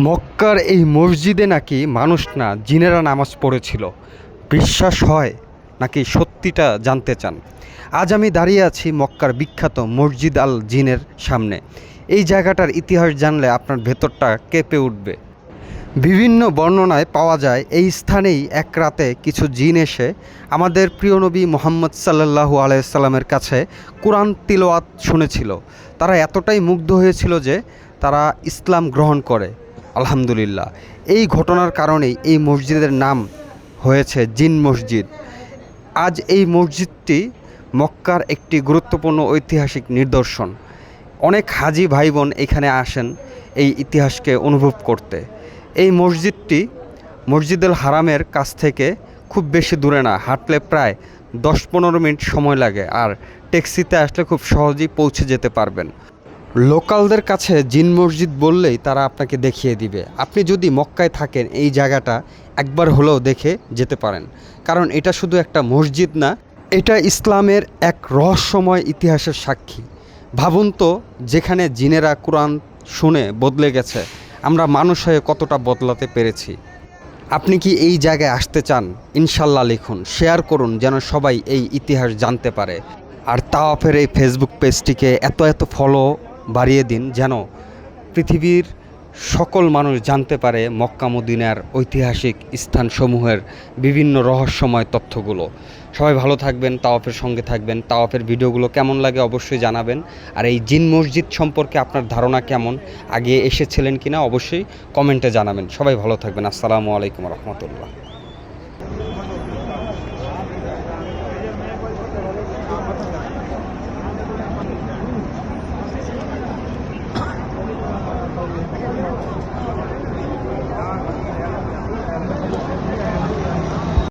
মক্কার এই মসজিদে নাকি মানুষ না জিনেরা নামাজ পড়েছিল। বিশ্বাস হয় নাকি সত্যিটা জানতে চান? আজ আমি দাঁড়িয়ে আছি মক্কার বিখ্যাত মসজিদ আল জিনের সামনে। এই জায়গাটার ইতিহাস জানলে আপনার ভেতরটা কেঁপে উঠবে। বিভিন্ন বর্ণনায় পাওয়া যায় এই স্থানেই এক রাতে কিছু জিন এসে আমাদের প্রিয় নবী মুহাম্মদ সাল্লাল্লাহু আলাইহি সাল্লামের কাছে কোরআন তিলাওয়াত শুনেছিল। তারা এতটাই মুগ্ধ হয়েছিল যে তারা ইসলাম গ্রহণ করে। আলহামদুলিল্লাহ, এই ঘটনার কারণেই এই মসজিদের নাম হয়েছে জিন মসজিদ। আজ এই মসজিদটি মক্কার একটি গুরুত্বপূর্ণ ঐতিহাসিক নিদর্শন। অনেক হাজি ভাই বোন এখানে আসেন এই ইতিহাসকে অনুভব করতে। এই মসজিদটি মসজিদুল হারামের কাছ থেকে খুব বেশি দূরে না, হাঁটলে প্রায় 10-15 মিনিট সময় লাগে, আর ট্যাক্সিতে আসলে খুব সহজেই পৌঁছে যেতে পারবেন। লোকালদের কাছে জিন মসজিদ বললেই তারা আপনাকে দেখিয়ে দিবে। আপনি যদি মক্কায় থাকেন এই জায়গাটা একবার হলেও দেখে যেতে পারেন, কারণ এটা শুধু একটা মসজিদ না, এটা ইসলামের এক রহস্যময় ইতিহাসের সাক্ষী। ভাবুন তো, যেখানে জিনেরা কোরআন শুনে বদলে গেছে, আমরা মানুষ হয়ে কতটা বদলাতে পেরেছি। আপনি কি এই জায়গায় আসতে চান? ইনশাল্লাহ লিখুন, শেয়ার করুন যেন সবাই এই ইতিহাস জানতে পারে। আর তাওয়াফের এই ফেসবুক পেজটিকে এত ফলো বাড়িয়ে দিন যেন পৃথিবীর সকল মানুষ জানতে পারে মক্কা মদিনার ঐতিহাসিক স্থানসমূহের বিভিন্ন রহস্যময় তথ্যগুলো। সবাই ভালো থাকবেন, তাওয়াফের সঙ্গে থাকবেন। তাওয়াফের ভিডিওগুলো কেমন লাগে অবশ্যই জানাবেন। আর এই জিন মসজিদ সম্পর্কে আপনার ধারণা কেমন, আগে এসেছিলেন কিনা অবশ্যই কমেন্টে জানাবেন। সবাই ভালো থাকবেন। আসসালামু আলাইকুম রহমতুল্লাহ।